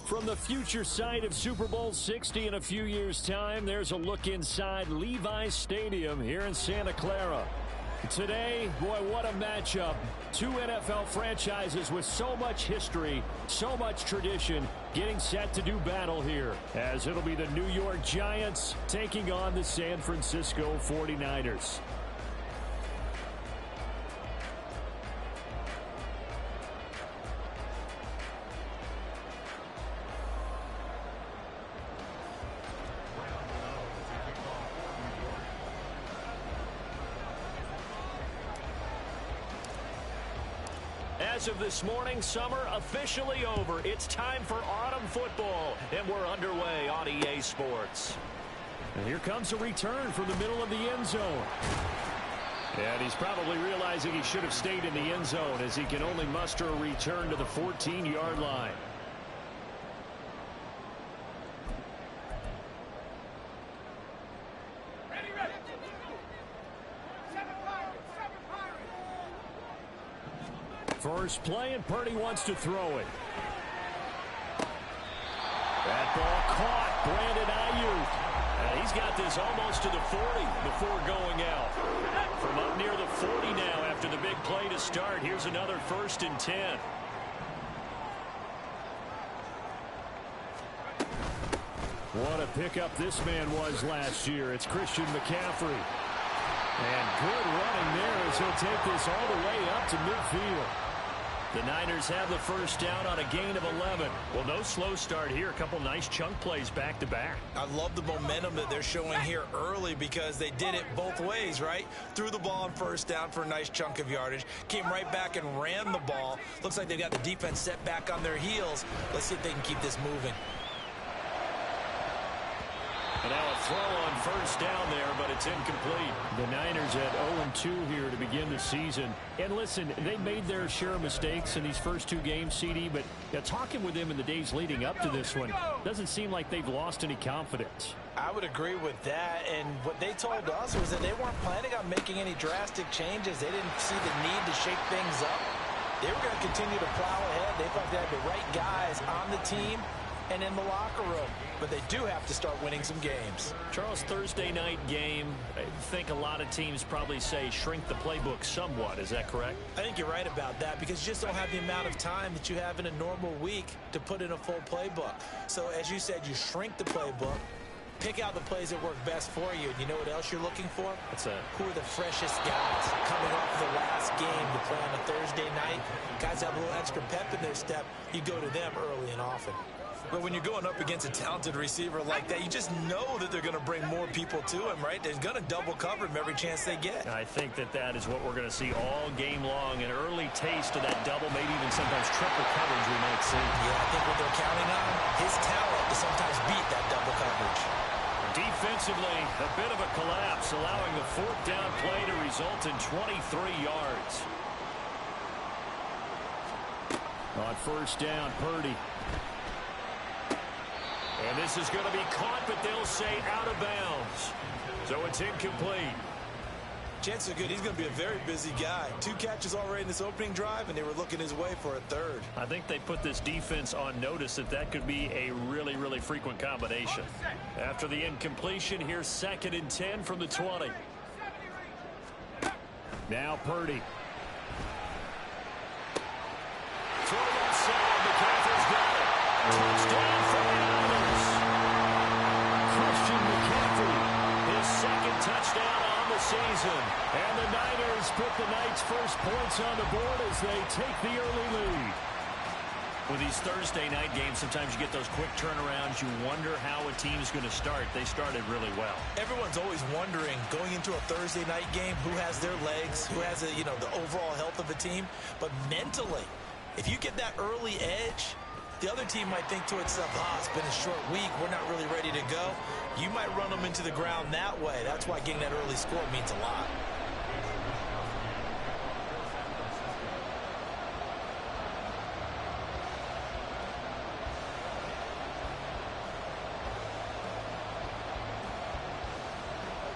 From the future site of Super Bowl 60 in a few years' time, there's a look inside Levi's Stadium here in Santa Clara. Today, boy, what a matchup. Two NFL franchises with so much history, so much tradition, getting set to do battle here, as it'll be the New York Giants taking on the San Francisco 49ers. As of this morning, summer officially over. It's time for autumn football, and we're underway on EA Sports. And here comes a return from the middle of the end zone. And he's probably realizing he should have stayed in the end zone, as he can only muster a return to the 14-yard line. First play, and Purdy wants to throw it. That ball caught. Brandon Ayuk. And he's got this almost to the 40 before going out. From up near the 40 now after the big play to start. Here's another 1st and 10. What a pickup this man was last year. It's Christian McCaffrey. And good running there as he'll take this all the way up to midfield. The Niners have the first down on a gain of 11. Well, no slow start here. A couple nice chunk plays back-to-back. I love the momentum that they're showing here early because they did it both ways, right? Threw the ball on first down for a nice chunk of yardage. Came right back and ran the ball. Looks like they've got the defense set back on their heels. Let's see if they can keep this moving. And now a throw on first down there, but it's incomplete. The Niners at 0-2 here to begin the season. And listen, they made their share of mistakes in these first two games, CD, but talking with them in the days leading up to this one, doesn't seem like they've lost any confidence. I would agree with that, and what they told us was that they weren't planning on making any drastic changes. They didn't see the need to shake things up. They were going to continue to plow ahead. They thought they had the right guys on the team and in the locker room. But they do have to start winning some games. Charles, Thursday night game, I think a lot of teams probably say shrink the playbook somewhat. Is that correct? I think you're right about that because you just don't have the amount of time that you have in a normal week to put in a full playbook. So as you said, you shrink the playbook, pick out the plays that work best for you. And you know what else you're looking for? What's that? Who are the freshest guys coming off the last game to play on a Thursday night? Guys have a little extra pep in their step. You go to them early and often. But when you're going up against a talented receiver like that, you just know that they're going to bring more people to him, right? They're going to double cover him every chance they get. I think that is what we're going to see all game long. An early taste of that double, maybe even sometimes triple coverage we might see. Yeah, I think what they're counting on, his talent to sometimes beat that double coverage. Defensively, a bit of a collapse, allowing the 4th down play to result in 23 yards. On first down, Purdy. And this is going to be caught, but they'll say out of bounds. So it's incomplete. Chances are good he's going to be a very busy guy. 2 catches already in this opening drive, and they were looking his way for a 3rd. I think they put this defense on notice that could be a really, really frequent combination. After the incompletion, here's 2nd and 10 from the 20. Now Purdy. Throw outside. McCaffrey's got it. Touchdown for the Niners. Christian McCaffrey, his 2nd touchdown on the season. And the Niners put the night's first points on the board as they take the early lead. With these Thursday night games, sometimes you get those quick turnarounds. You wonder how a team's going to start. They started really well. Everyone's always wondering, going into a Thursday night game, who has their legs, who has the overall health of the team. But mentally, if you get that early edge, the other team might think to itself, it's been a short week. We're not really ready to go. You might run them into the ground that way. That's why getting that early score means a lot.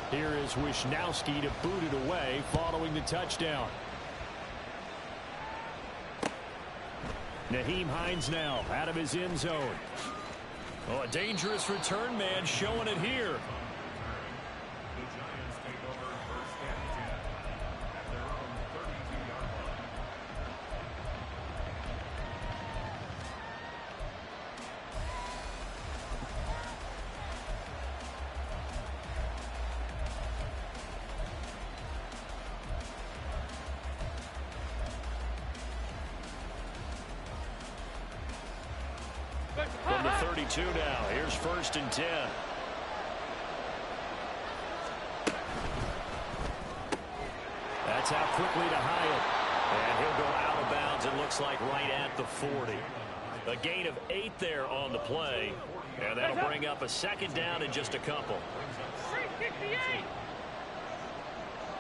Here is Wisnowski to boot it away following the touchdown. Nyheim Hines now out of his end zone. Oh, a dangerous return man showing it here. From the 32 now, here's 1st and 10. That's out quickly to Hyatt. And he'll go out of bounds, it looks like right at the 40. A gain of 8 there on the play. And that'll bring up a 2nd down in just a couple. 368.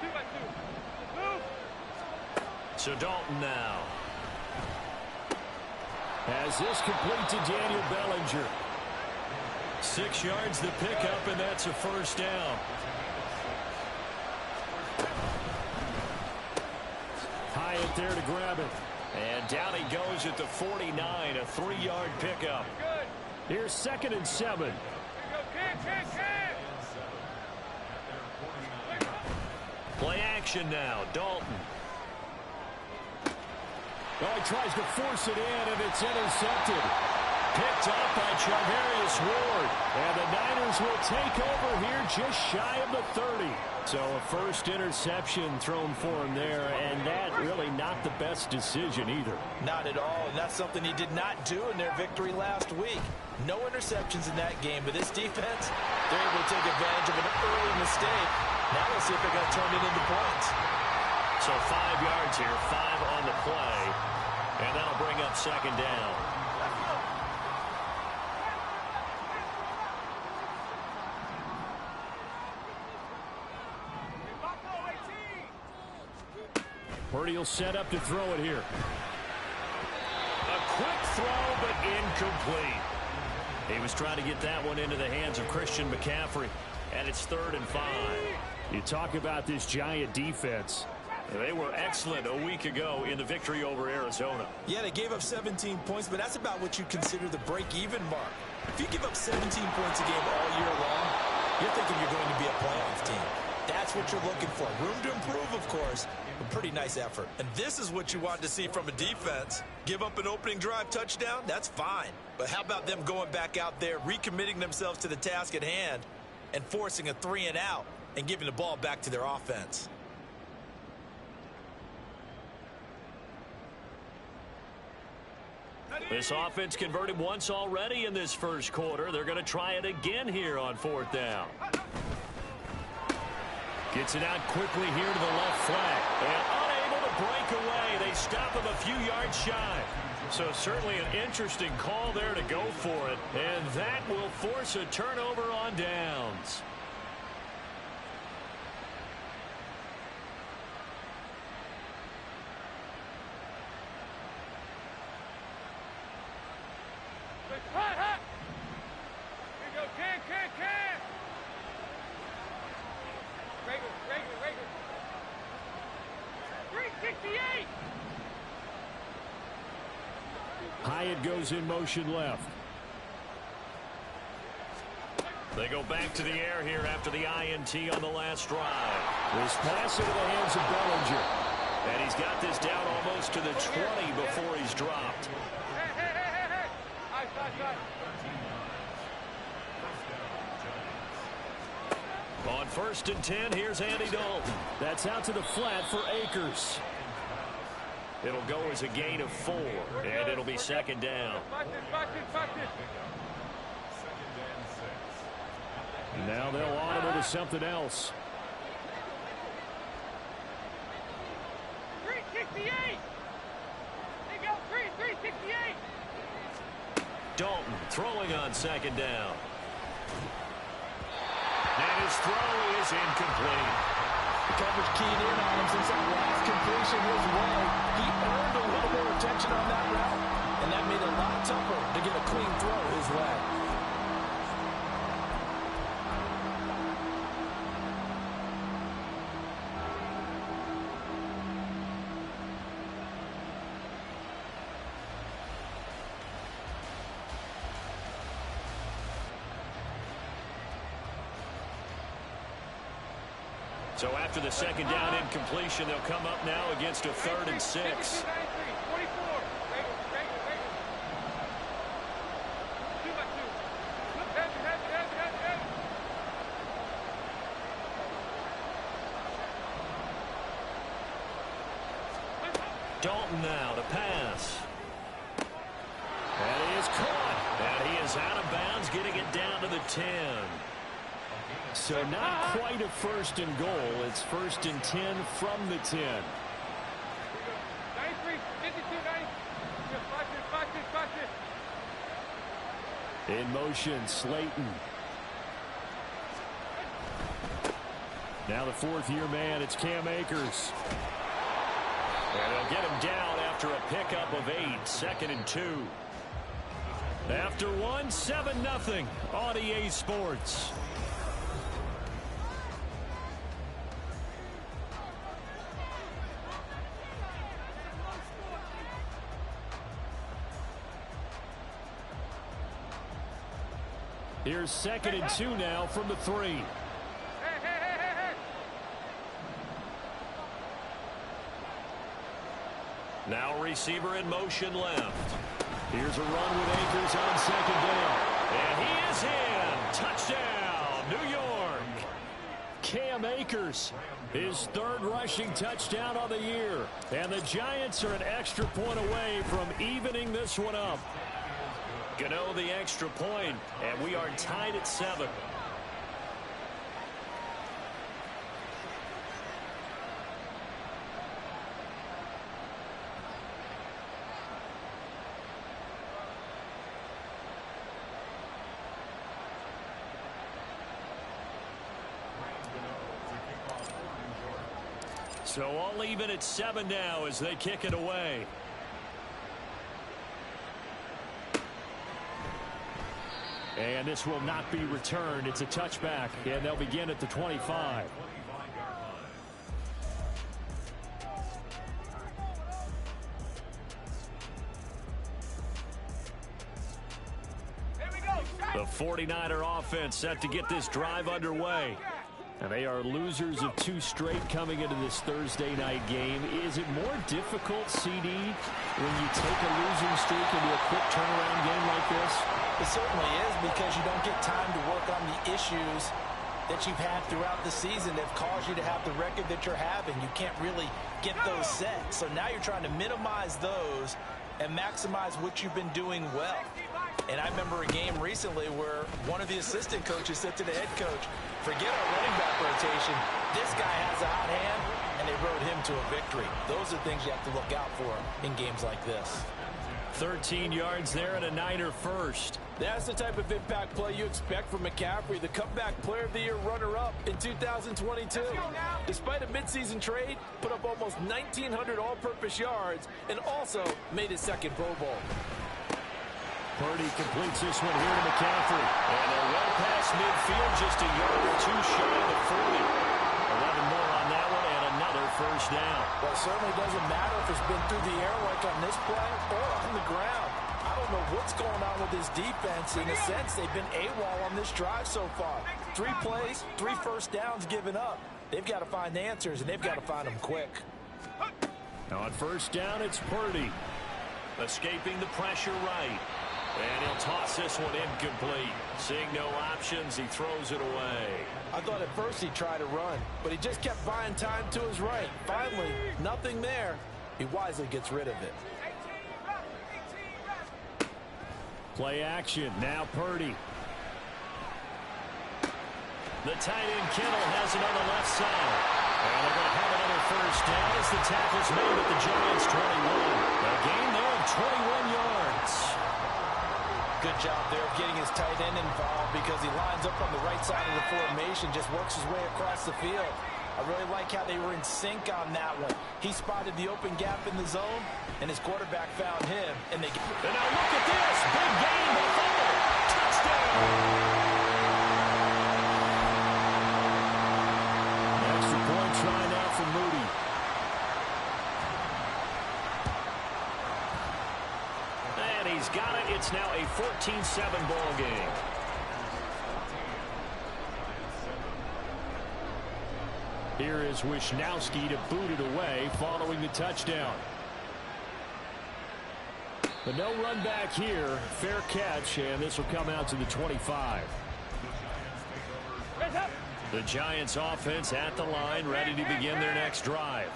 2-by-2. Move. So Dalton now. As this complete to Daniel Bellinger. 6 yards the pickup, and that's a 1st down. Hyatt there to grab it. And down he goes at the 49, a 3-yard pickup. Here's 2nd and 7. Play action now, Dalton. Oh, he tries to force it in, and it's intercepted. Picked up by Charvarius Ward. And the Niners will take over here just shy of the 30. So a 1st interception thrown for him there, and that really not the best decision either. Not at all, and that's something he did not do in their victory last week. No interceptions in that game, but this defense, they're able to take advantage of an early mistake. Now let's see if they're going to turn it into points. So 5 yards here, 5 on the play, and that'll bring up 2nd down. Purdy will set up to throw it here. A quick throw, but incomplete. He was trying to get that one into the hands of Christian McCaffrey, and it's 3rd and 5. You talk about this Giant defense. They were excellent a week ago in the victory over Arizona. Yeah, they gave up 17 points, but that's about what you consider the break-even mark. If you give up 17 points a game all year long, you're thinking you're going to be a playoff team. That's what you're looking for. Room to improve, of course, but pretty nice effort. And this is what you want to see from a defense. Give up an opening drive touchdown, that's fine. But how about them going back out there, recommitting themselves to the task at hand, and forcing a 3-and-out, and giving the ball back to their offense? This offense converted once already in this 1st quarter. They're going to try it again here on 4th down. Gets it out quickly here to the left flank. And unable to break away. They stop him a few yards shy. So certainly an interesting call there to go for it. And that will force a turnover on downs. Hyatt goes in motion left. They go back to the air here after the INT on the last drive. This pass into the hands of Bellinger. And he's got this down almost to the 20 before he's dropped. On 1st and 10, here's Andy Dalton. That's out to the flat for Akers. It'll go as a gain of 4, and it'll be 2nd down. Now they'll audible to something else. 368. They go 368. Dalton throwing on 2nd down. And his throw is incomplete. Coverage keyed in on him since that last completion his way. He earned a little more attention on that route, and that made it a lot tougher to get a clean throw his way. So after the second down incompletion, they'll come up now against a 3rd and 6. Dalton now to pass. And he is caught. And he is out of bounds, getting it down to the 10. So not quite a 1st and goal. It's 1st and 10 from the 10. 93, 52, 90. In motion, Slayton. Now the 4th-year man, it's Cam Akers. And they'll get him down after a pickup of 8, 2nd and 2. After 1, 7-0 on EA Sports. Here's 2nd and 2 now from the 3. Now receiver in motion left. Here's a run with Akers on 2nd down. And he is in. Touchdown, New York. Cam Akers, his 3rd rushing touchdown on the year. And the Giants are an extra point away from evening this one up. Gano the extra point, and we are tied at 7. So all even at 7 now as they kick it away. And this will not be returned. It's a touchback, and they'll begin at the 25. The 49er offense set to get this drive underway. And they are losers of 2 straight coming into this Thursday night game. Is it more difficult, CD, when you take a losing streak into a quick turnaround game like this? It certainly is, because you don't get time to work on the issues that you've had throughout the season that have caused you to have the record that you're having. You can't really get those set. So now you're trying to minimize those and maximize what you've been doing well. And I remember a game recently where one of the assistant coaches said to the head coach, forget our running back rotation. This guy has a hot hand, and they rode him to a victory. Those are things you have to look out for in games like this. 13 yards there and a Niner first. That's the type of impact play you expect from McCaffrey, the comeback player of the year runner-up in 2022. Despite a midseason trade, put up almost 1,900 all-purpose yards and also made his 2nd Pro Bowl. Purdy completes this one here to McCaffrey. And they're well past midfield, just a yard or 2 shy of the 40. 11 more on that one and another first down. Well, it certainly doesn't matter if it's been through the air like on this play or on the ground. I don't know what's going on with this defense. In a sense, they've been AWOL on this drive so far. 3 plays, 3 first downs given up. They've got to find answers, and they've got to find them quick. Now on first down, it's Purdy. Escaping the pressure right. And he'll toss this one incomplete. Seeing no options, he throws it away. I thought at first he'd try to run, but he just kept buying time to his right. Finally, nothing there. He wisely gets rid of it. Play action. Now Purdy. The tight end Kittle has it on the left side. And they're going to have another first down as the tackle's made at the Giants' 21. A gain there of 21 yards. Good job there of getting his tight end involved, because he lines up on the right side of the formation, just works his way across the field. I really like how they were in sync on that one. He spotted the open gap in the zone, and his quarterback found him. And now look at this. Big gain. The fumble. Touchdown. Extra point try now for Moody. And he's got it. It's now a 14-7 ball game. Here is Wisnowski to boot it away following the touchdown. But no run back here. Fair catch, and this will come out to the 25. The Giants offense at the line, ready to begin their next drive.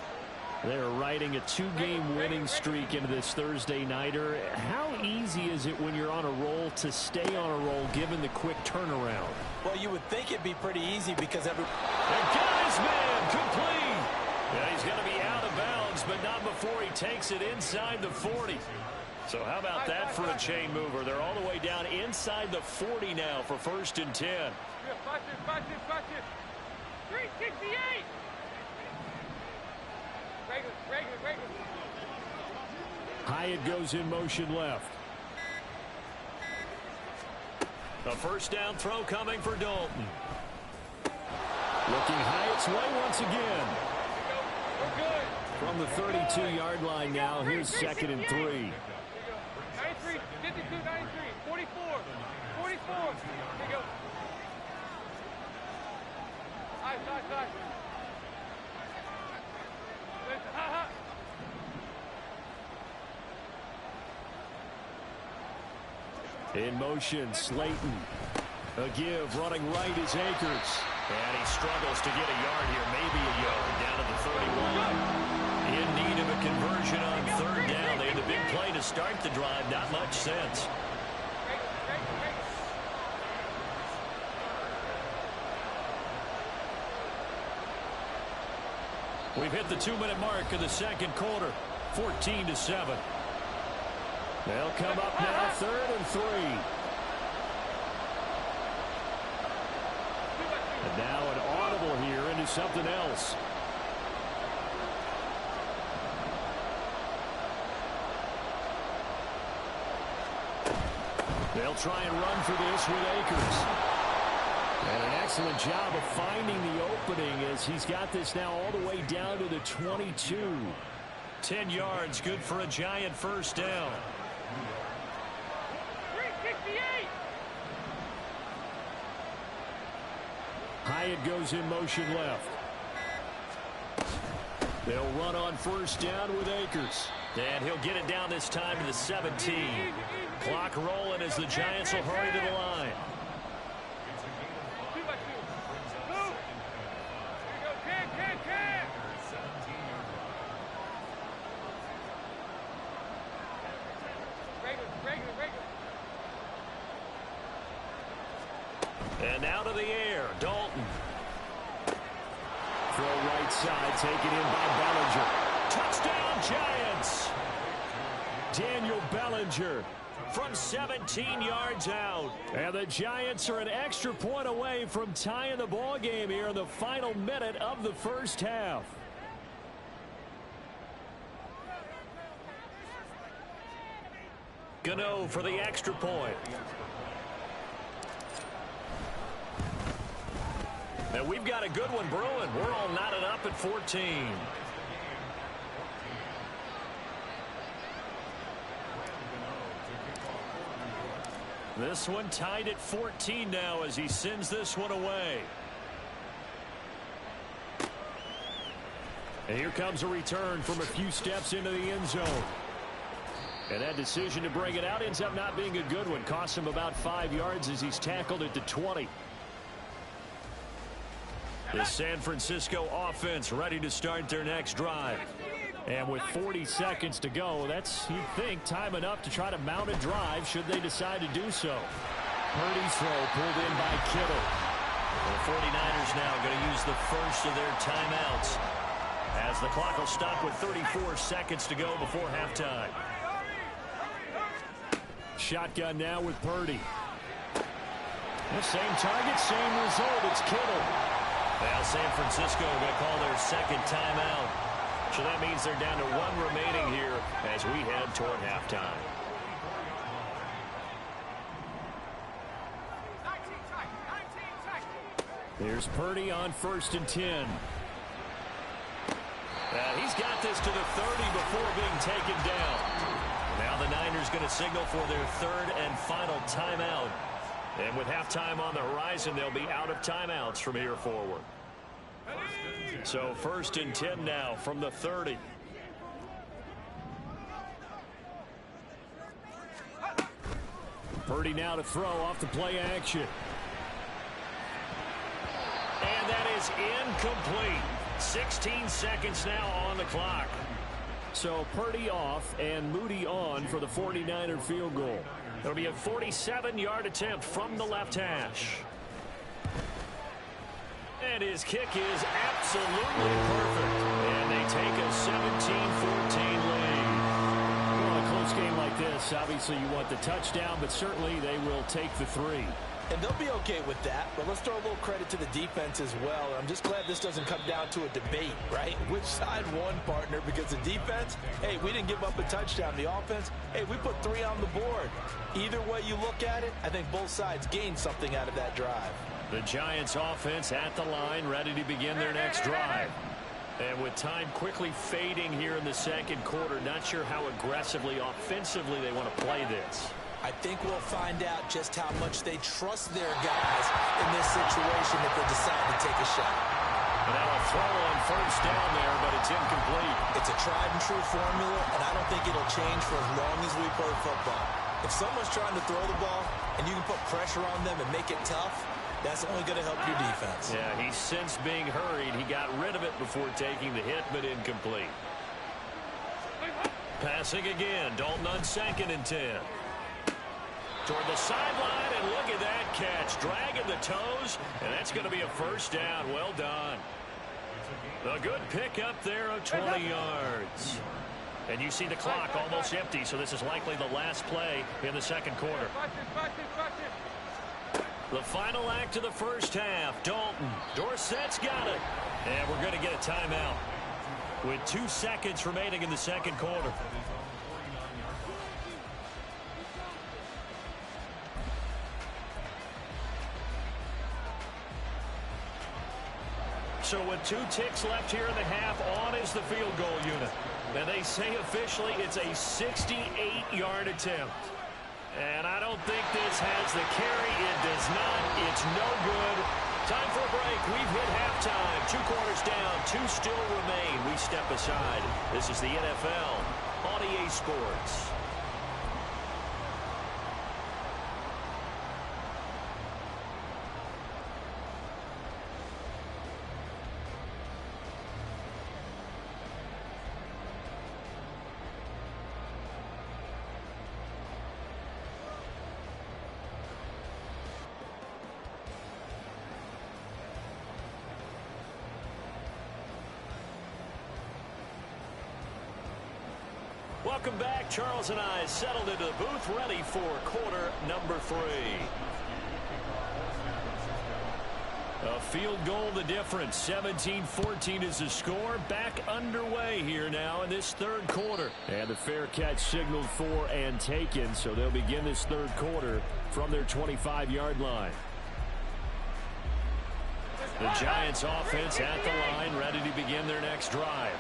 They're riding a 2-game winning streak into this Thursday nighter. How easy is it when you're on a roll to stay on a roll given the quick turnaround? Well, you would think it'd be pretty easy because every... And got his man complete. Yeah, he's going to be out of bounds, but not before he takes it inside the 40. So how about that for a chain mover? They're all the way down inside the 40 now for 1st and 10. 368. Hyatt goes in motion left. A 1st down throw coming for Dalton. Looking Hyatt's way once again. From the 32-yard line now, here's 2nd and 3. 93, 52, 93, 44, 44. There you go. Side. In motion, Slayton. A give, running right is Akers. And he struggles to get a yard here, maybe a yard, down to the 31. In need of a conversion on 3rd down. They had the big play to start the drive, not much sense. We've hit the 2-minute mark of the 2nd quarter, 14-7. They'll come up now, 3rd and 3. And now an audible here into something else. They'll try and run for this with Akers. And an excellent job of finding the opening as he's got this now all the way down to the 22. 10 yards, good for a Giant 1st down. 368. Hyatt goes in motion left. They'll run on 1st down with Akers. And he'll get it down this time to the 17. Clock rolling as the Giants will hurry to the line. 2 by 2. Move. There you go. 10. Regular. And out of the air, Dalton. Throw right side, taken in by Bellinger. Touchdown, Giants! Daniel Bellinger from 17 yards out. And the Giants are an extra point away from tying the ball game here in the final minute of the 1st half. Gano for the extra point. Now we've got a good one brewing. We're all knotted up at 14. This one tied at 14 now as he sends this one away. And here comes a return from a few steps into the end zone. And that decision to bring it out ends up not being a good one. Costs him about 5 yards as he's tackled at the 20. The San Francisco offense ready to start their next drive. And with 40 seconds to go, that's, you'd think, time enough to try to mount a drive should they decide to do so. Purdy's throw pulled in by Kittle. The 49ers now going to use the first of their timeouts as the clock will stop with 34 seconds to go before halftime. Shotgun now with Purdy. The same target, same result. It's Kittle. Now San Francisco going to call their 2nd timeout. So that means they're down to 1 remaining here as we head toward halftime. Here's Purdy on 1st and 10. He's got this to the 30 before being taken down. Now the Niners going to signal for their 3rd and final timeout. And with halftime on the horizon, they'll be out of timeouts from here forward. So 1st and 10 now from the 30. Purdy now to throw off the play action. And that is incomplete. 16 seconds now on the clock. So Purdy off and Moody on for the 49er field goal. It'll be a 47-yard attempt from the left hash. And his kick is absolutely perfect. And they take a 17-14 lead. Well, in a close game like this, obviously you want the touchdown, but certainly they will take the 3. And they'll be okay with that, but let's throw a little credit to the defense as well. I'm just glad this doesn't come down to a debate, right? Which side won, partner? Because the defense, hey, we didn't give up a touchdown. The offense, hey, we put 3 on the board. Either way you look at it, I think both sides gained something out of that drive. The Giants offense at the line, ready to begin their next drive. And with time quickly fading here in the second quarter, not sure how aggressively, offensively they want to play this. I think we'll find out just how much they trust their guys in this situation if they decide to take a shot. And now a throw on 1st down there, but it's incomplete. It's a tried and true formula, and I don't think it'll change for as long as we play football. If someone's trying to throw the ball and you can put pressure on them and make it tough, that's only going to help your defense. Yeah, he's since being hurried. He got rid of it before taking the hit, but incomplete. Passing again. Dalton on 2nd and 10. Toward the sideline, and look at that catch. Dragging the toes, and that's going to be a 1st down. Well done. A good pickup there of 20 yards. And you see the clock almost empty, so this is likely the last play in the second quarter. The final act of the first half. Dalton. Dorsett's got it. And we're going to get a timeout with 2 seconds remaining in the second quarter. So with 2 ticks left here in the half, on is the field goal unit. And they say officially it's a 68-yard attempt. And I don't think this has the carry. It does not. It's no good. Time for a break. We've hit halftime. 2 quarters down. 2 still remain. We step aside. This is the NFL on EA Sports. Welcome back. Charles and I settled into the booth, ready for quarter number 3. A field goal the difference. 17-14 is the score. Back underway here now in this third quarter. And the fair catch signaled for and taken, so they'll begin this third quarter from their 25-yard line. The Giants offense at the line, ready to begin their next drive.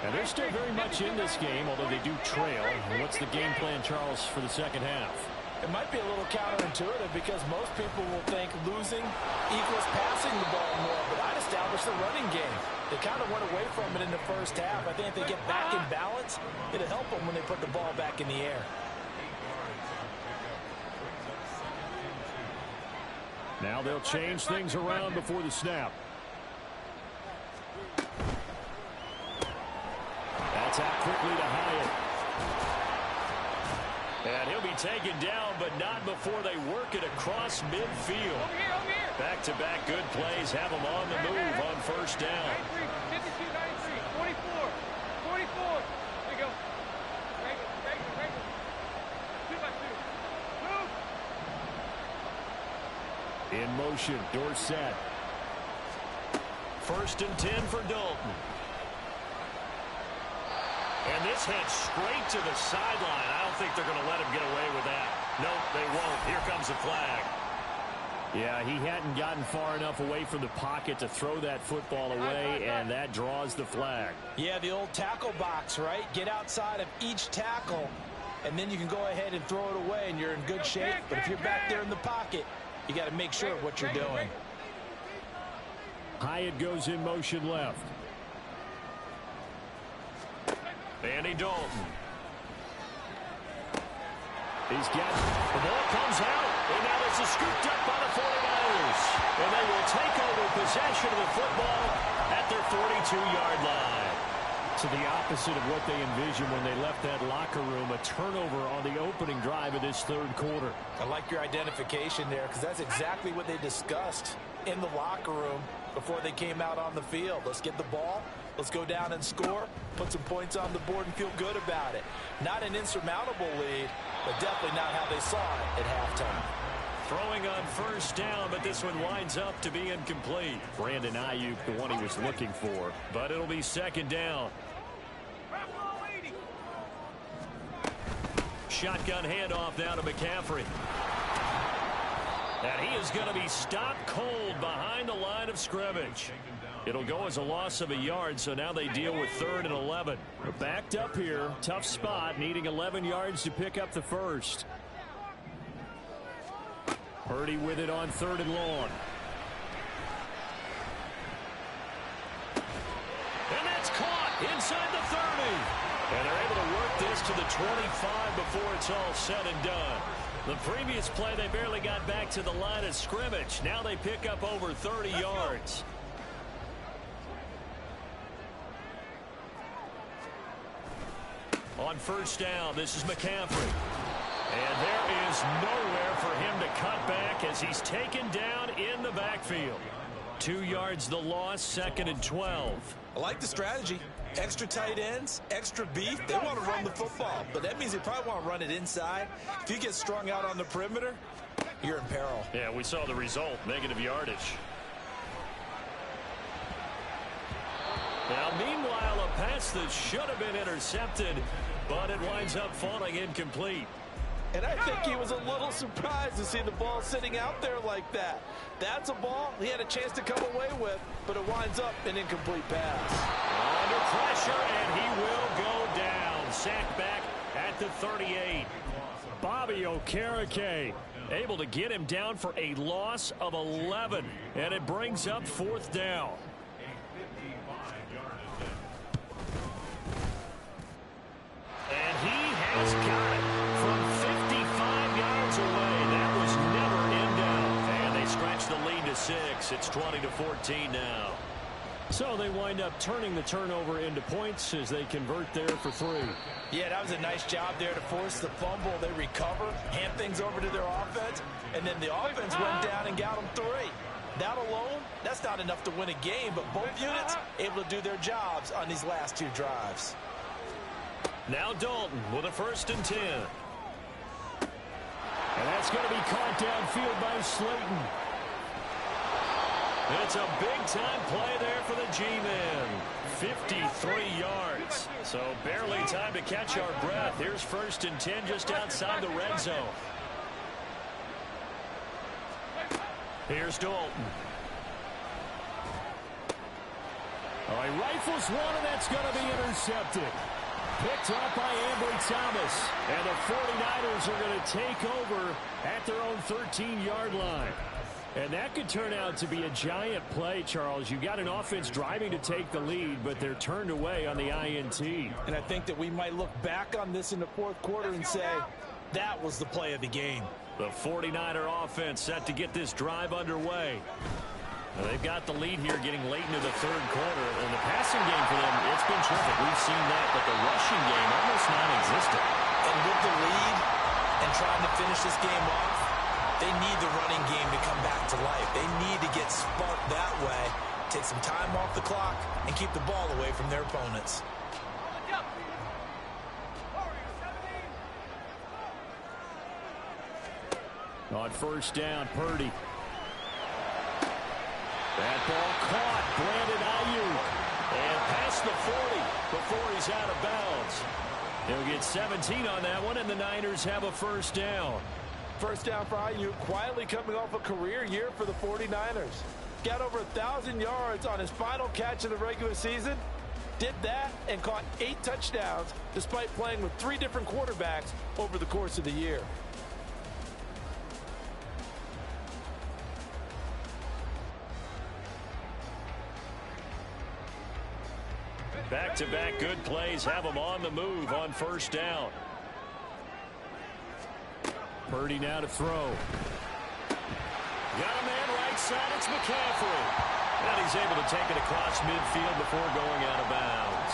And they're still very much in this game, although they do trail. And what's the game plan, Charles, for the second half? It might be a little counterintuitive because most people will think losing equals passing the ball more, but I'd establish the running game. They kind of went away from it in the first half. I think if they get back in balance, it'll help them when they put the ball back in the air. Now they'll change things around before the snap. That's out quickly to Hyatt. And he'll be taken down, but not before they work it across midfield. Back-to-back good plays have them on the move on first down. 52, 93, 44, 44. There you go. Right. 2 by 2. Move. In motion, Dorsett. 1st and 10 for Dalton. And this head straight to the sideline. I don't think they're going to let him get away with that. Nope, they won't. Here comes the flag. Yeah, he hadn't gotten far enough away from the pocket to throw that football away, and that draws the flag. Yeah, the old tackle box, right? Get outside of each tackle, and then you can go ahead and throw it away, and you're in good shape. But if you're back there in the pocket, you got to make sure of what you're doing. Hyatt goes in motion left. Andy Dalton. He's got the ball comes out, and now this is scooped up by the 49ers. And they will take over possession of the football at their 42-yard line. To the opposite of what they envisioned when they left that locker room, a turnover on the opening drive of this third quarter. I like your identification there because that's exactly what they discussed in the locker room before they came out on the field. Let's get the ball. Let's go down and score, put some points on the board, and feel good about it. Not an insurmountable lead, but definitely not how they saw it at halftime. Throwing on first down, but this one winds up to be incomplete. Brandon Ayuk, the one he was looking for, but it'll be second down. Shotgun handoff now to McCaffrey. And he is going to be stopped cold behind the line of scrimmage. It'll go as a loss of a yard, so now they deal with 3rd and 11. They're backed up here. Tough spot, needing 11 yards to pick up the first. Purdy with it on 3rd and long. And that's caught inside the 30. And they're able to work this to the 25 before it's all said and done. The previous play, they barely got back to the line of scrimmage. Now they pick up over 30 yards. On first down, this is McCaffrey. And there is nowhere for him to cut back as he's taken down in the backfield. 2 yards the loss, 2nd and 12. I like the strategy. Extra tight ends, extra beef. They want to run the football, but that means they probably want to run it inside. If you get strung out on the perimeter, you're in peril. Yeah, we saw the result, negative yardage. Now, meanwhile, a pass that should have been intercepted, but it winds up falling incomplete. And I think he was a little surprised to see the ball sitting out there like that. That's a ball he had a chance to come away with, but it winds up an incomplete pass. Under pressure, and he will go down. Sacked back at the 38. Bobby Okereke able to get him down for a loss of 11. And it brings up 4th down. And he has got it from 55 yards away. That was never in doubt. And they scratch the lead to 6. It's 20-14 now. So they wind up turning the turnover into points as they convert there for 3. Yeah, that was a nice job there to force the fumble. They recover, hand things over to their offense, and then the offense went down and got them 3. That alone, that's not enough to win a game, but both units able to do their jobs on these last 2 drives. Now Dalton with a 1st and 10. And that's going to be caught downfield by Slayton. It's a big-time play there for the G-Men. 53 yards. So barely time to catch our breath. Here's 1st and 10 just outside the red zone. Here's Dalton. All right, rifles one, and that's going to be intercepted. Picked up by Ambry Thomas. And the 49ers are going to take over at their own 13-yard line. And that could turn out to be a giant play, Charles. You got an offense driving to take the lead, but they're turned away on the INT. And I think that we might look back on this in the 4th quarter and say, that was the play of the game. The 49er offense set to get this drive underway. Now, they've got the lead here getting late into the 3rd quarter. And the passing game for them, it's been terrific. We've seen that, but the rushing game almost non-existent. And with the lead and trying to finish this game off, they need the running game to come back to life. They need to get sparked that way, take some time off the clock, and keep the ball away from their opponents. On first down, Purdy. That ball caught. Brandon Ayuk. And past the 40 before he's out of bounds. He'll get 17 on that one, and the Niners have a 1st down. 1st down for Ayuk, quietly coming off a career year for the 49ers. Got over 1,000 yards on his final catch of the regular season. Did that and caught 8 touchdowns despite playing with 3 different quarterbacks over the course of the year. Back-to-back good plays have them on the move on first down. Purdy now to throw. Got a man right side. It's McCaffrey. And he's able to take it across midfield before going out of bounds.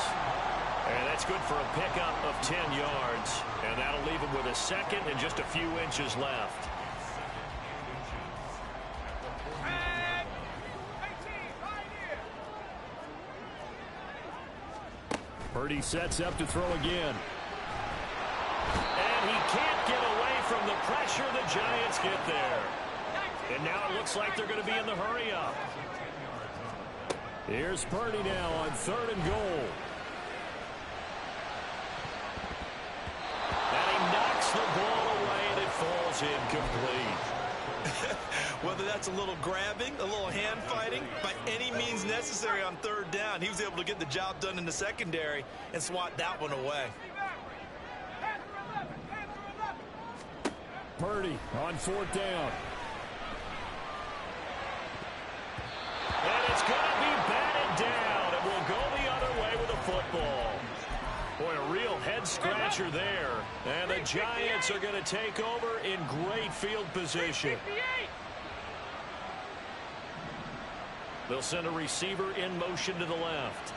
And that's good for a pickup of 10 yards. And that'll leave him with a second and just a few inches left. Purdy sets up to throw again. And he can't get away from the pressure. The Giants get there. And now it looks like they're going to be in the hurry-up. Here's Purdy now on 3rd and goal. And he knocks the ball away, and it falls incomplete. Whether that's a little grabbing, a little hand fighting, by any means necessary on 3rd down, he was able to get the job done in the secondary and swat that one away. Purdy on 4th down. And it's going to be batted down, and we'll go the other way with the football. Boy, a real head-scratcher there. And the Giants are going to take over in great field position. They'll send a receiver in motion to the left.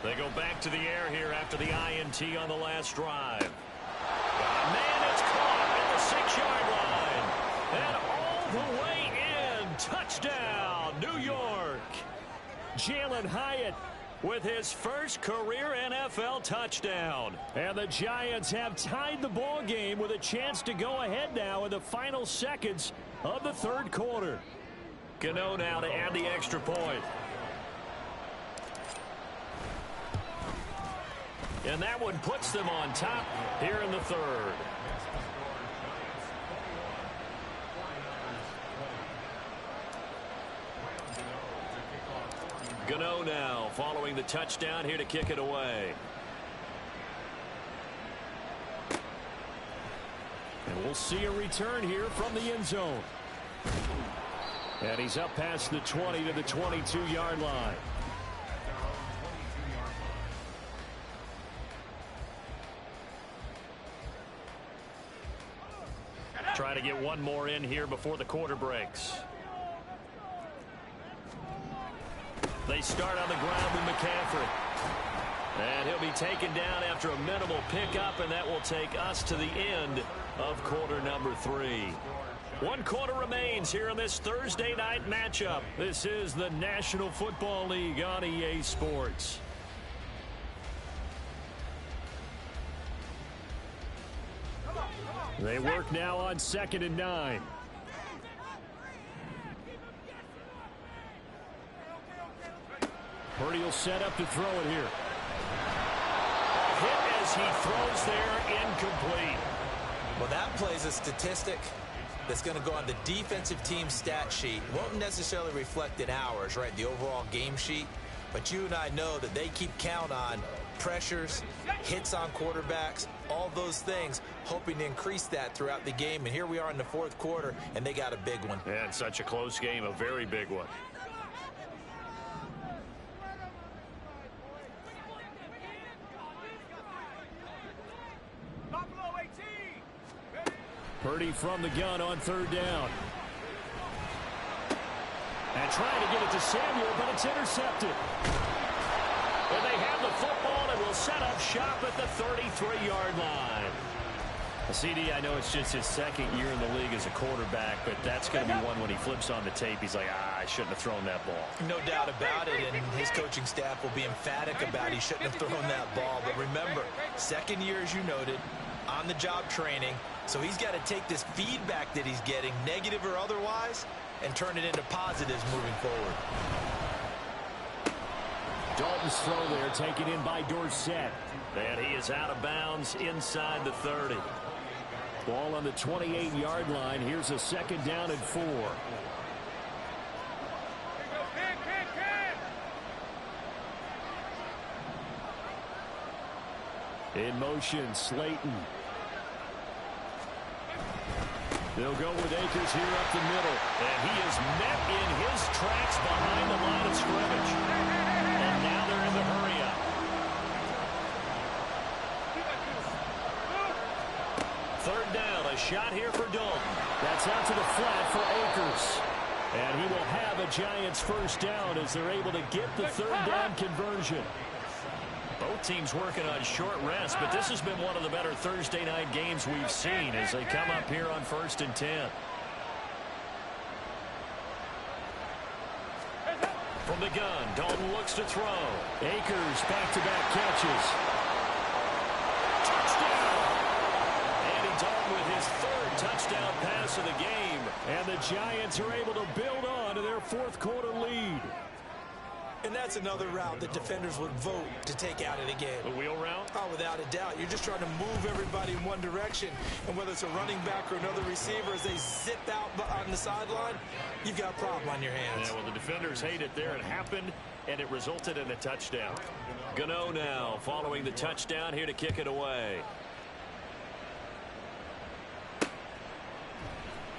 They go back to the air here after the INT on the last drive. Man, it's caught at the 6-yard line. And all the way in. Touchdown, New York. Jalen Hyatt with his first career NFL touchdown. And the Giants have tied the ball game with a chance to go ahead now in the final seconds of the 3rd quarter. Gano now to add the extra point. And that one puts them on top here in the 3rd. Gano now following the touchdown here to kick it away. And we'll see a return here from the end zone. And he's up past the 20 to the 22-yard line. Try to get one more in here before the quarter breaks. They start on the ground with McCaffrey. And he'll be taken down after a minimal pickup, and that will take us to the end of quarter number 3. 1 quarter remains here in this Thursday night matchup. This is the National Football League on EA Sports. They work now on 2nd and 9. Purdy will set up to throw it here. Hit as he throws there, incomplete. Well, that plays a statistic that's going to go on the defensive team stat sheet. Won't necessarily reflect in ours, right, the overall game sheet. But you and I know that they keep count on pressures, hits on quarterbacks, all those things, hoping to increase that throughout the game. And here we are in the 4th quarter, and they got a big one. And such a close game, a very big one. Purdy from the gun on 3rd down. And trying to get it to Samuel, but it's intercepted. And they have the football and will set up shop at the 33-yard line. CD, I know it's just his 2nd year in the league as a quarterback, but that's going to be one when he flips on the tape. He's like, I shouldn't have thrown that ball. No doubt about it, and his coaching staff will be emphatic about he shouldn't have thrown that ball. But remember, 2nd year, as you noted, on-the-job training. So he's got to take this feedback that he's getting, negative or otherwise, and turn it into positives moving forward. Dalton's throw there taken in by Dorsett. And he is out of bounds inside the 30. Ball on the 28-yard line. Here's a 2nd down and 4. In motion, Slayton. They'll go with Akers here up the middle. And he is met in his tracks behind the line of scrimmage. And now they're in the hurry-up. third down, a shot here for Dalton. That's out to the flat for Akers. And he will have a Giants first down as they're able to get the third down conversion. Both teams working on short rest, but this has been one of the better Thursday night games we've seen as they come up here on 1st and 10. From the gun, Dalton looks to throw. Akers back-to-back catches. Touchdown! Andy Dalton with his third touchdown pass of the game. And the Giants are able to build on to their fourth quarter lead. And that's another route that defenders would vote to take out of the game. The wheel route? Oh, without a doubt. You're just trying to move everybody in one direction. And whether it's a running back or another receiver, as they zip out on the sideline, you've got a problem on your hands. Yeah, well, the defenders hate it there. It happened, and it resulted in a touchdown. Gano now following the touchdown here to kick it away.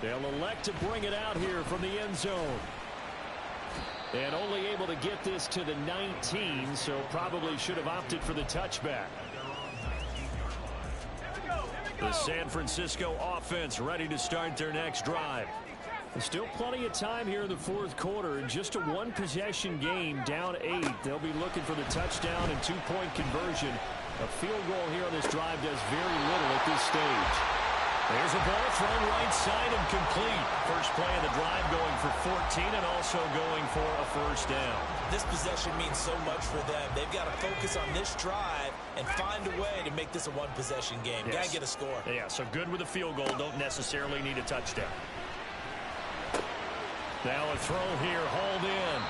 They'll elect to bring it out here from the end zone. And only able to get this to the 19, so probably should have opted for the touchback. The San Francisco offense ready to start their next drive. There's still plenty of time here in the fourth quarter. In just a one-possession game, down 8. They'll be looking for the touchdown and two-point conversion. A field goal here on this drive does very little at this stage. There's a ball thrown right side and complete. First play of the drive going for 14 and also going for a first down. This possession means so much for them. They've got to focus on this drive and find a way to make this a one-possession game. Yes. Got to get a score. Yeah, so good with a field goal. Don't necessarily need a touchdown. Now a throw here, hauled in.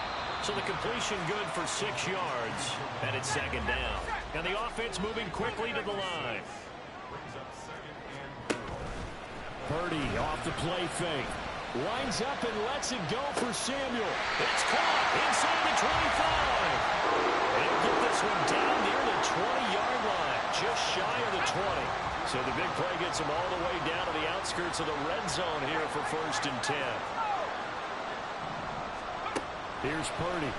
So the completion good for 6 yards, and it's second down. And the offense moving quickly to the line. Purdy off the play fake. Winds up and lets it go for Samuel. It's caught inside the 25. They'll get this one down near the 20-yard line, just shy of the 20. So the big play gets them all the way down to the outskirts of the red zone here for 1st and 10. Here's Purdy.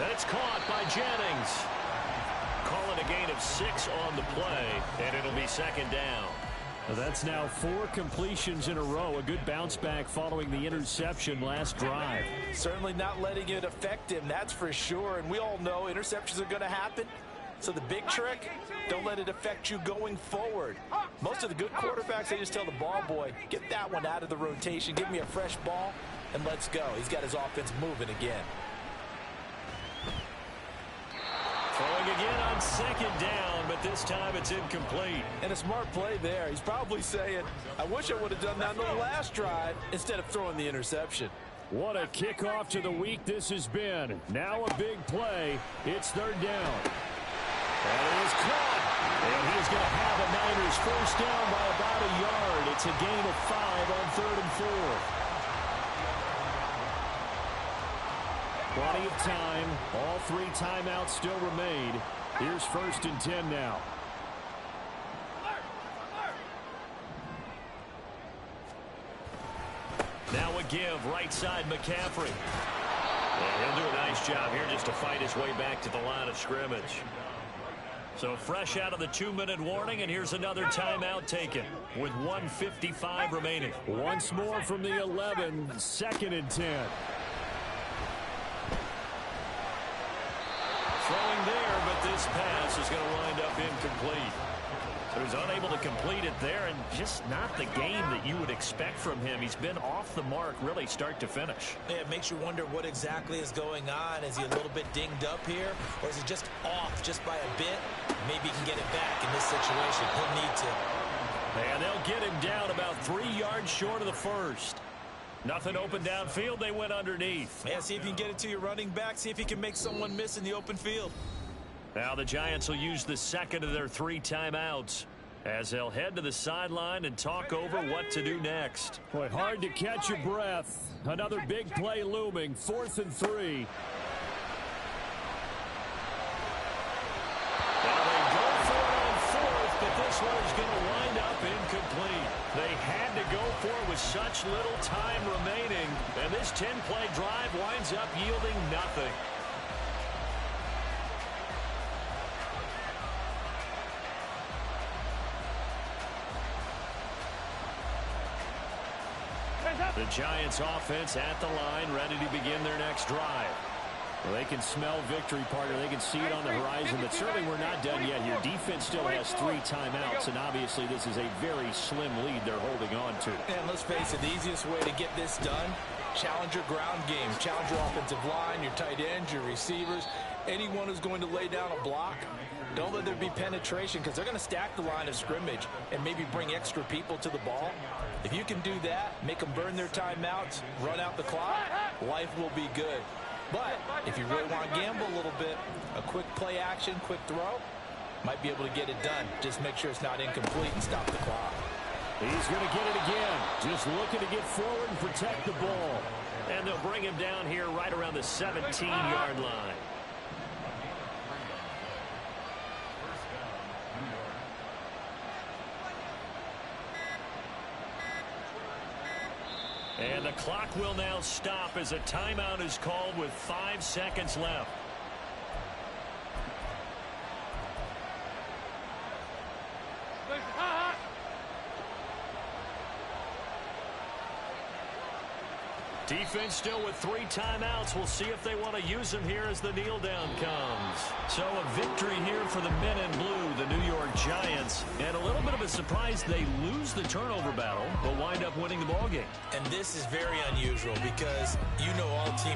And it's caught by Jennings. Calling a gain of 6 on the play, and it'll be second down. That's now 4 completions in a row. A good bounce back following the interception last drive. Certainly not letting it affect him, that's for sure. And we all know interceptions are going to happen. So the big trick, don't let it affect you going forward. Most of the good quarterbacks, they just tell the ball boy, get that one out of the rotation, give me a fresh ball, and let's go. He's got his offense moving again. Throwing again on second down, but this time it's incomplete. And a smart play there. He's probably saying, I wish I would have done that on the last drive instead of throwing the interception. What a kickoff to the week this has been. Now a big play. It's third down. And it is caught. And he's going to have a Niners first down by about a yard. It's a gain of 5 on 3rd and 4. Plenty of time. All 3 timeouts still remain. Here's 1st and 10 now. Now a give, right side McCaffrey. And he'll do a nice job here just to fight his way back to the line of scrimmage. So fresh out of the 2-minute warning, and here's another timeout taken with 1:55 remaining. Once more from the 11, 2nd and 10. Throwing there, but this pass is going to wind up incomplete. So he's unable to complete it there, and just not the game that you would expect from him. He's been off the mark really start to finish. Yeah, it makes you wonder what exactly is going on. Is he a little bit dinged up here, or is he just off just by a bit? Maybe he can get it back in this situation. He'll need to. And they'll get him down about 3 yards short of the first. Nothing open downfield. They went underneath. Yeah, see if you can get it to your running back. See if you can make someone miss in the open field. Now the Giants will use the second of their 3 timeouts as they'll head to the sideline and talk over what to do next. Boy, hard to catch your breath. Another big play looming. 4th and 3. Now they go for it on 4th, but this one is going to wind up incomplete. They had to go for it with such little time remaining, and this 10-play drive winds up yielding nothing. The Giants offense at the line, ready to begin their next drive. Well, they can smell victory, partner. They can see it on the horizon, but certainly we're not done yet here. Defense still has 3 timeouts, and obviously this is a very slim lead they're holding on to. And let's face it, the easiest way to get this done, challenge your ground game. Challenge your offensive line, your tight ends, your receivers. Anyone who's going to lay down a block, don't let there be penetration, because they're going to stack the line of scrimmage and maybe bring extra people to the ball. If you can do that, make them burn their timeouts, run out the clock, life will be good. But if you really want to gamble a little bit, a quick play action, quick throw, might be able to get it done. Just make sure it's not incomplete and stop the clock. He's going to get it again. Just looking to get forward and protect the ball. And they'll bring him down here right around the 17-yard line. And the clock will now stop as a timeout is called with 5 seconds left. Defense still with 3 timeouts. We'll see if they want to use them here as the kneel down comes. So a victory here for the men in blue, the New York Giants. And a little bit of a surprise, they lose the turnover battle, but wind up winning the ballgame. And this is very unusual because you know all teams